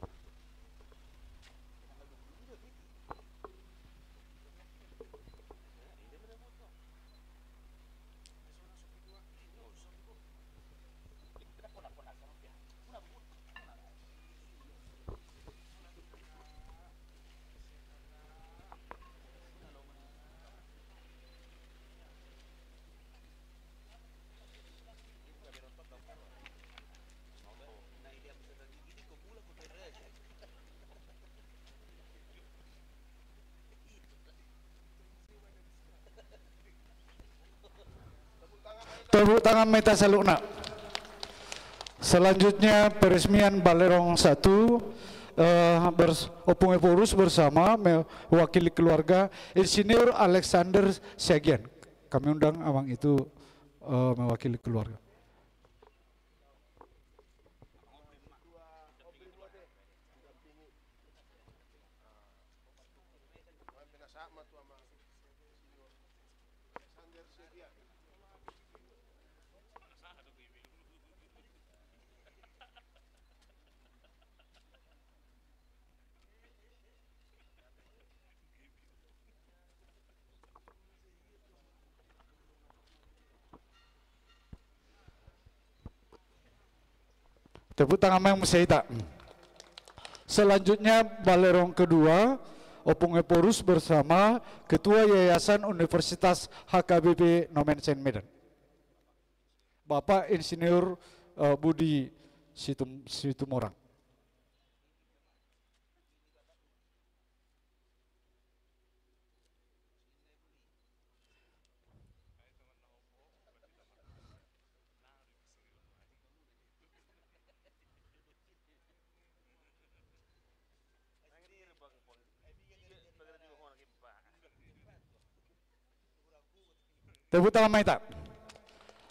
Tepuk tangan Meta Salukna. Selanjutnya peresmian Balerong 1 Opung Eporus bersama mewakili keluarga Insinyur Alexander Segian. Kami undang amang itu mewakili keluarga. Tepuk tangan yang Musaita. Selanjutnya Balerong kedua Opung Eporus bersama Ketua Yayasan Universitas HKBP Nomen Sen Medan, Bapak Insinyur Budi Situmorang. Tepuk tangan Maita.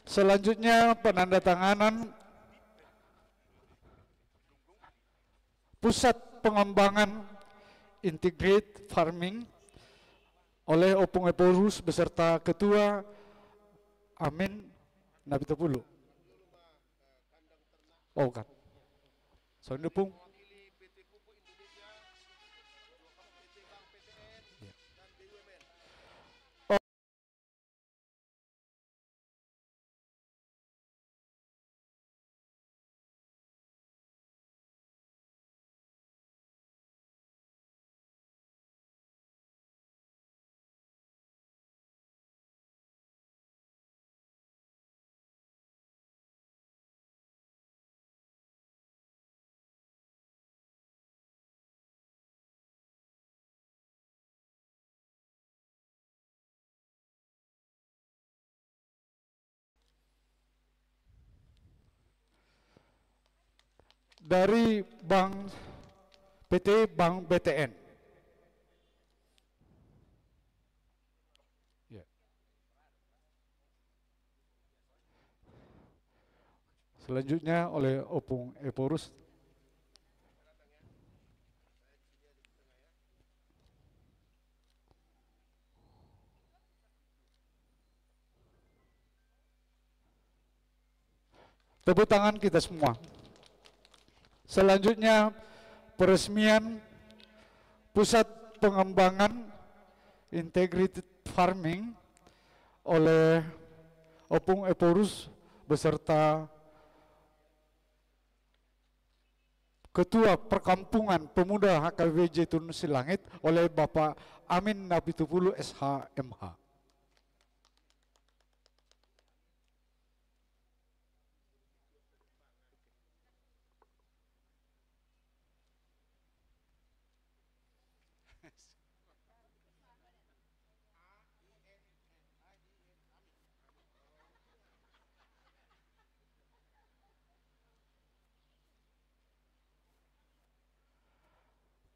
Selanjutnya penandatanganan Pusat Pengembangan Integrated Farming oleh Opung Eporus beserta Ketua Amin Nabitapulu. Oh kan. Soalnya Pung. Dari Bank PT Bank BTN. Ya. Selanjutnya oleh Opung Eporus. Tepuk tangan kita semua. Selanjutnya peresmian Pusat Pengembangan Integrated Farming oleh Opung Eporus beserta Ketua Perkampungan Pemuda HKBP Jaytun Silangit oleh Bapak Amin Nabitupulu SH.MH.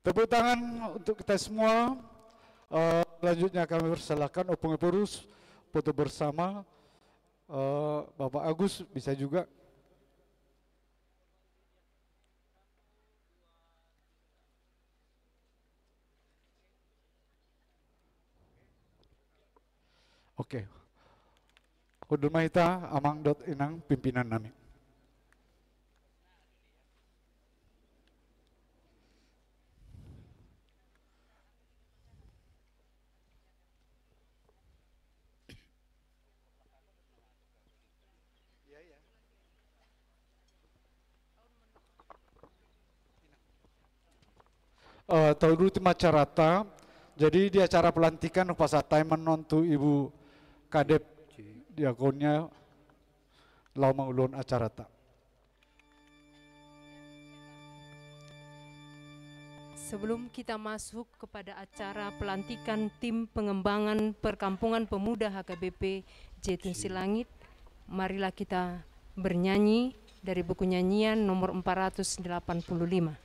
Tepuk tangan untuk kita semua. Selanjutnya kami persilakan Opung Eporus foto bersama. Bapak Agus bisa juga. Oke. Hudul Mahita Amang Dot Inang pimpinan nami. Tahu dulu tim acara, jadi di acara pelantikan pas time menonton Ibu Kadep diakonnya lau mengulun acara tak. Sebelum kita masuk kepada acara pelantikan tim pengembangan perkampungan pemuda HKBP Jaytun Silangit, marilah kita bernyanyi dari buku nyanyian nomor 485.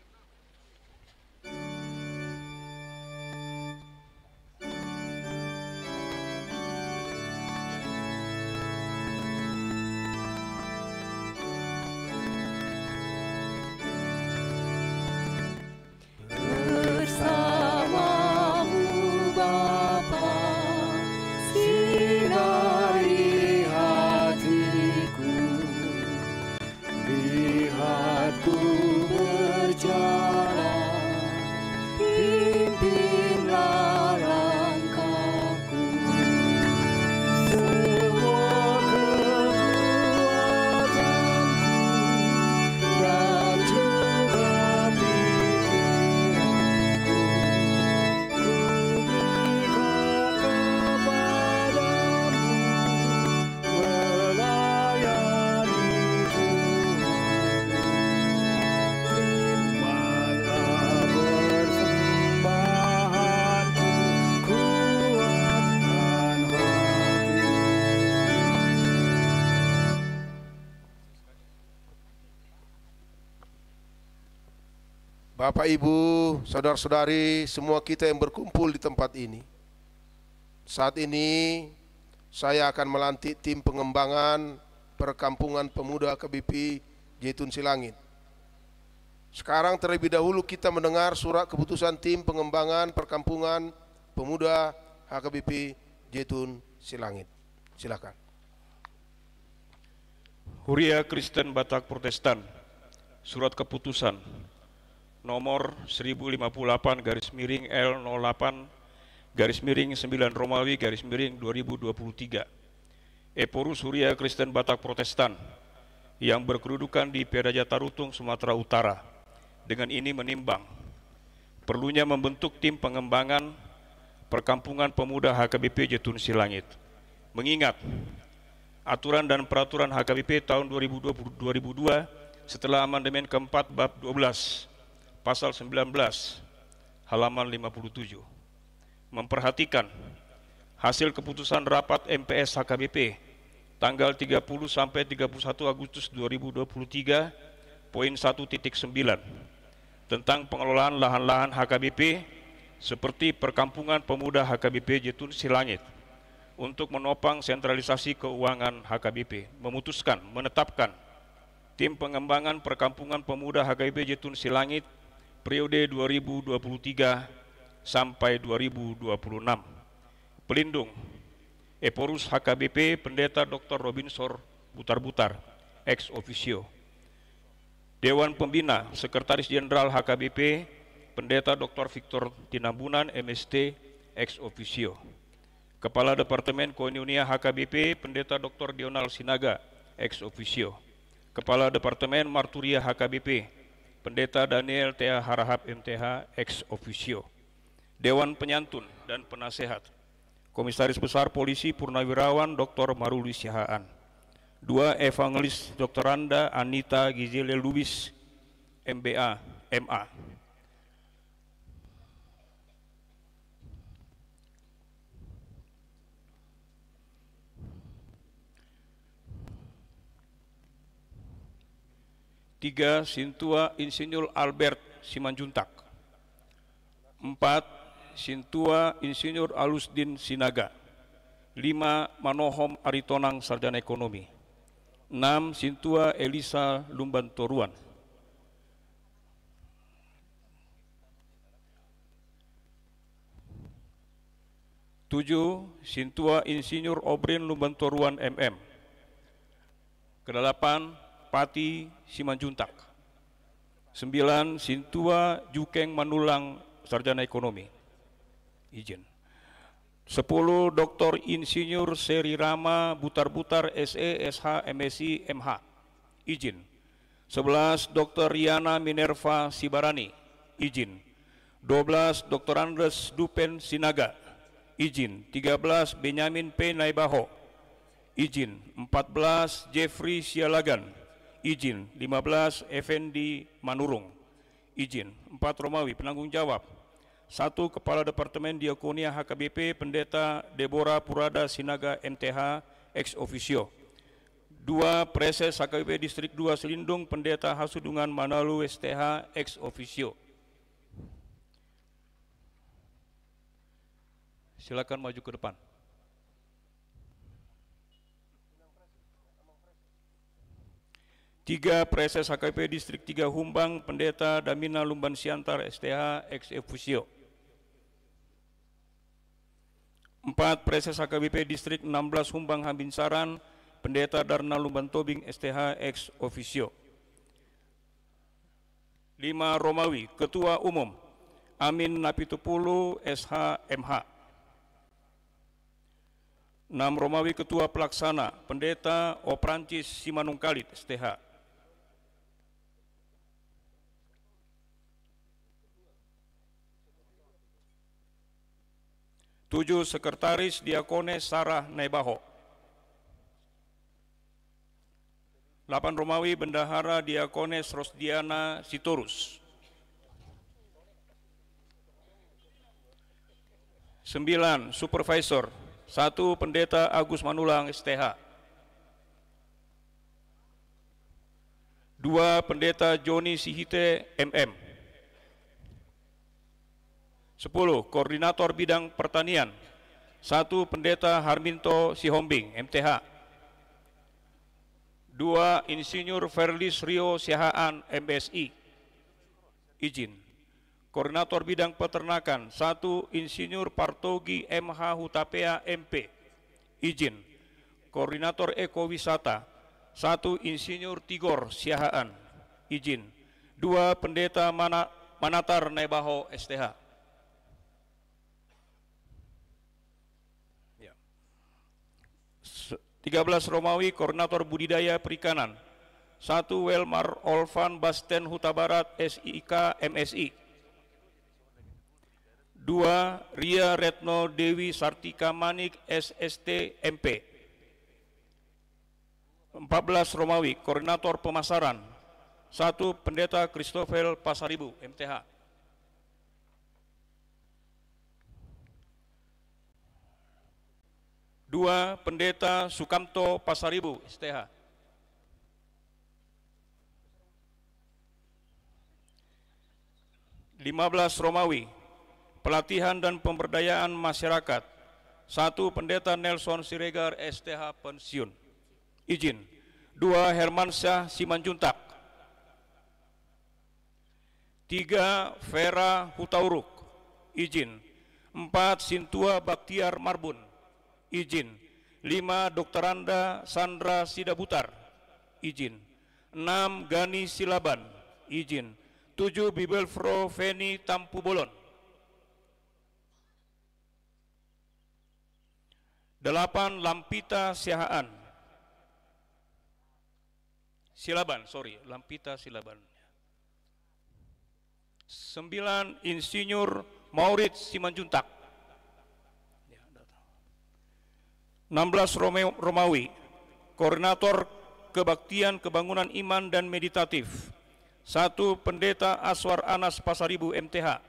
Bapak, Ibu, saudara-saudari, semua kita yang berkumpul di tempat ini. Saat ini saya akan melantik tim pengembangan Perkampungan Pemuda HKBP Jaytun Silangit. Sekarang terlebih dahulu kita mendengar surat keputusan tim pengembangan Perkampungan Pemuda HKBP Jaytun Silangit. Silakan. Huria Kristen Batak Protestan, surat keputusan nomor 1058/L08/9 Romawi /2023. Eporus Huria Kristen Batak Protestan yang berkedudukan di Pedaja Tarutung, Sumatera Utara, dengan ini menimbang perlunya membentuk tim pengembangan Perkampungan Pemuda HKBP Jaytun Silangit. Mengingat aturan dan peraturan HKBP tahun 2002 setelah amandemen keempat bab 12 pasal 19 halaman 57, memperhatikan hasil keputusan rapat MPS HKBP tanggal 30 sampai 31 Agustus 2023 poin 1.9 tentang pengelolaan lahan-lahan HKBP seperti Perkampungan Pemuda HKBP Jaytun Silangit untuk menopang sentralisasi keuangan HKBP, memutuskan menetapkan tim pengembangan Perkampungan Pemuda HKBP Jaytun Silangit periode 2023 sampai 2026. Pelindung Eporus HKBP Pendeta Dr. Robinson Butar-Butar, ex officio. Dewan Pembina Sekretaris Jenderal HKBP Pendeta Dr. Victor Tinambunan, MST, ex officio. Kepala Departemen Koinonia HKBP Pendeta Dr. Dional Sinaga, ex officio. Kepala Departemen Marturia HKBP Pendeta Daniel T.A. Harahap MTH, ex officio. Dewan Penyantun dan Penasehat Komisaris Besar Polisi Purnawirawan Dr. Maruli Sihaan. 2 Evangelis Dr. Randa Anita Gizele Lubis, MBA, MA. Tiga, Sintua Insinyur Albert Simanjuntak. 4, Sintua Insinyur Alusdin Sinaga. 5, Manohom Aritonang Sarjana Ekonomi. 6, Sintua Elisa Lumbantoruan. 7, Sintua Insinyur Obrin Lumbantoruan MM. Ke-8, Pati Simanjuntak. 9, Sintua Jukeng Manulang Sarjana Ekonomi. Izin. 10, Dr. Insinyur Seri Rama Butar-Butar SE SH MSI MH. Izin. 11, Dr. Riana Minerva Sibarani. Izin. 12, Dr. Andres Dupen Sinaga. Izin. 13, Benyamin P. Naibaho. Izin. 14, Jeffrey Sialagan. Izin. 15, Effendi Manurung. Izin. 4, Romawi. Penanggung jawab. 1, Kepala Departemen Diakonia HKBP Pendeta Deborah Purada Sinaga MTH ex officio. 2. Preses HKBP Distrik 2 Selindung Pendeta Hasudungan Manalu STH ex officio. Silakan maju ke depan. 3. Preses HKBP Distrik 3 Humbang Pendeta Damina Lumban Siantar STH ex officio. 4. Preses HKBP Distrik 16 Humbang Hambinsaran Pendeta Darna Lumban Tobing STH ex officio. 5. Romawi Ketua Umum Amin Napitupulu SH MH. 6. Romawi Ketua Pelaksana Pendeta O Prancis Simanungkalit STH. 7. Sekretaris Diakones Sarah Naibaho. 8. Romawi Bendahara Diakones Rosdiana Sitorus. 9. Supervisor 1. Pendeta Agus Manulang STH. 2. Pendeta Joni Sihite MM. 10. Koordinator Bidang Pertanian 1. Pendeta Harminto Sihombing MTH. 2. Insinyur Ferlis Rio Siahaan MSI. Izin. Koordinator Bidang Peternakan 1. Insinyur Partogi MH Hutapea MP. Izin. Koordinator Ekowisata 1. Insinyur Tigor Siahaan. Izin. 2. Pendeta Manatar Naibaho STH. 13. Romawi Koordinator Budidaya Perikanan 1. Welmar Olvan Basten Huta Barat SIK MSI. 2. Ria Retno Dewi Sartika Manik SST MP. 14. Romawi Koordinator Pemasaran 1. Pendeta Christopher Pasaribu MTH. 2. Pendeta Sukamto Pasaribu STH. 15. Romawi Pelatihan dan Pemberdayaan Masyarakat 1. Pendeta Nelson Siregar STH Pensiun. Izin. 2. Hermansyah Simanjuntak. 3. Vera Hutauruk. Izin. 4. Sintua Baktiar Marbun. Izin. 5. Dokteranda Sandra Sidabutar. Izin. 6. Gani Silaban. Izin. 7. Bibelfro Feni Tampu Bolon. 8. Lampita Siahaan. Lampita Silaban. 9. Insinyur Maurits Simanjuntak. 16. Romawi Koordinator Kebaktian Kebangunan Iman dan Meditatif 1. Pendeta Aswar Anas Pasaribu MTH.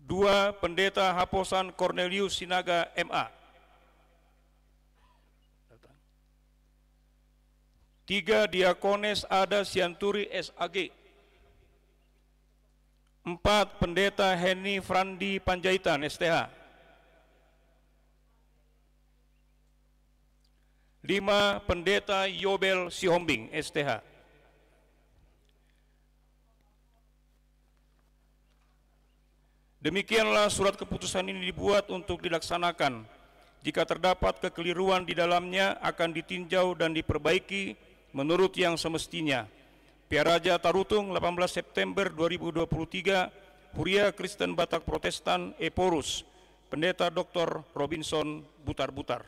2. Pendeta Haposan Cornelius Sinaga MA. 3. Diakones Ada Sianturi SAG. 4. Pendeta Heni Frandi Panjaitan STH. 5. Pendeta Yobel Sihombing STH. Demikianlah surat keputusan ini dibuat untuk dilaksanakan. Jika terdapat kekeliruan di dalamnya akan ditinjau dan diperbaiki menurut yang semestinya. Piaraja Tarutung 18 September 2023, Huria Kristen Batak Protestan Eporus, Pendeta Dr. Robinson Butar-Butar.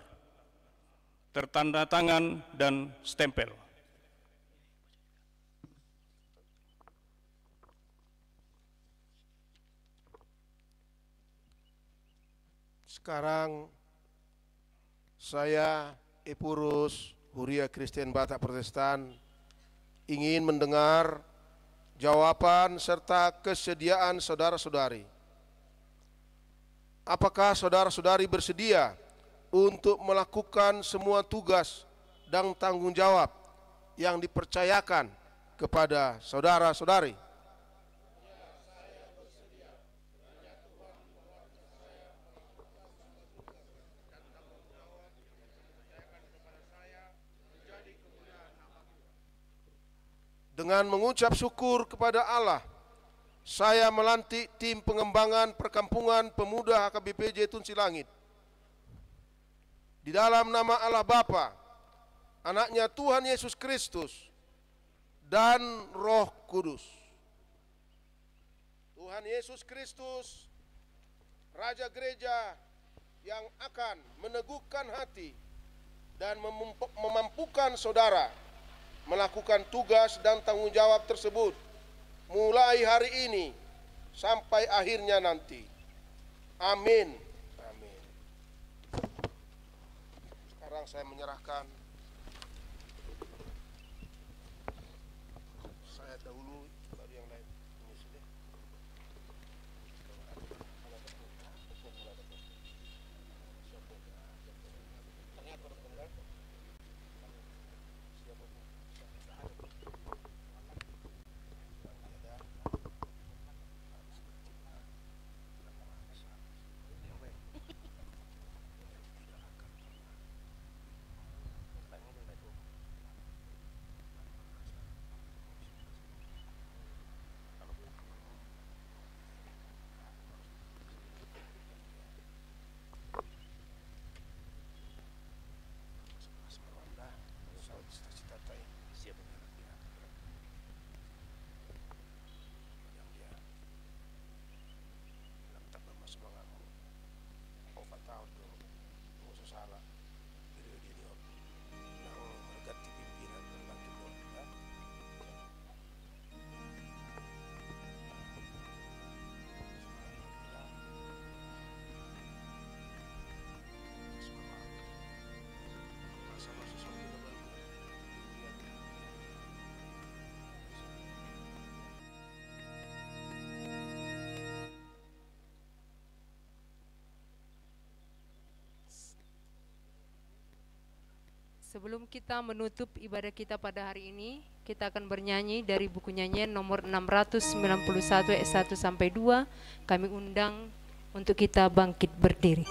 Tertanda tangan dan stempel. Sekarang saya Epurus Huria Kristen Batak Protestan ingin mendengar jawaban serta kesediaan saudara-saudari apakah saudara-saudari bersedia untuk melakukan semua tugas dan tanggung jawab yang dipercayakan kepada saudara-saudari? Dengan mengucap syukur kepada Allah, saya melantik tim pengembangan perkampungan pemuda HKBP Jaytun Silangit. Di dalam nama Allah Bapa, Anaknya Tuhan Yesus Kristus, dan Roh Kudus. Tuhan Yesus Kristus, Raja Gereja yang akan meneguhkan hati dan memampukan saudara melakukan tugas dan tanggung jawab tersebut mulai hari ini sampai akhirnya nanti. Amin. Amin. Sekarang saya menyerahkan, saya dahulu baru yang lain. Sebelum kita menutup ibadah kita pada hari ini, kita akan bernyanyi dari buku nyanyian nomor 691 ayat 1 sampai 2. Kami undang untuk kita bangkit berdiri.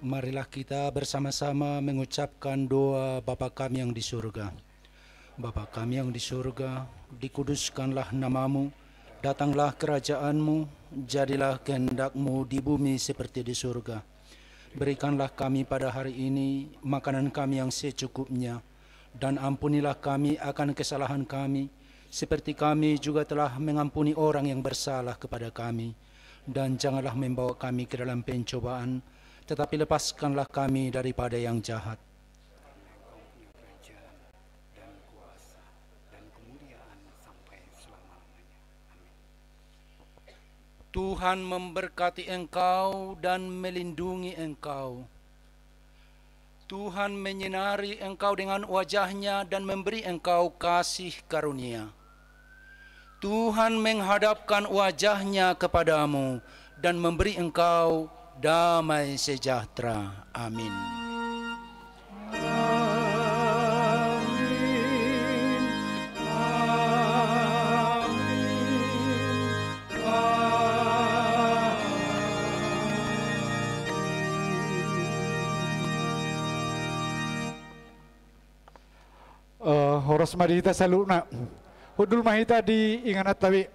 Marilah kita bersama-sama mengucapkan doa Bapa kami yang di surga. Bapa kami yang di surga, dikuduskanlah namamu, Datanglah kerajaan-Mu, jadilah kehendak-Mu di bumi seperti di surga. Berikanlah kami pada hari ini makanan kami yang secukupnya, dan ampunilah kami akan kesalahan kami, seperti kami juga telah mengampuni orang yang bersalah kepada kami. Dan janganlah membawa kami ke dalam pencobaan, tetapi lepaskanlah kami daripada yang jahat. Tuhan memberkati engkau dan melindungi engkau. Tuhan menyinari engkau dengan wajah-Nya dan memberi engkau kasih karunia. Tuhan menghadapkan wajah-Nya kepadamu dan memberi engkau damai sejahtera. Amin. Horos mari kita saluna. Hudul mahita di inganat tawi.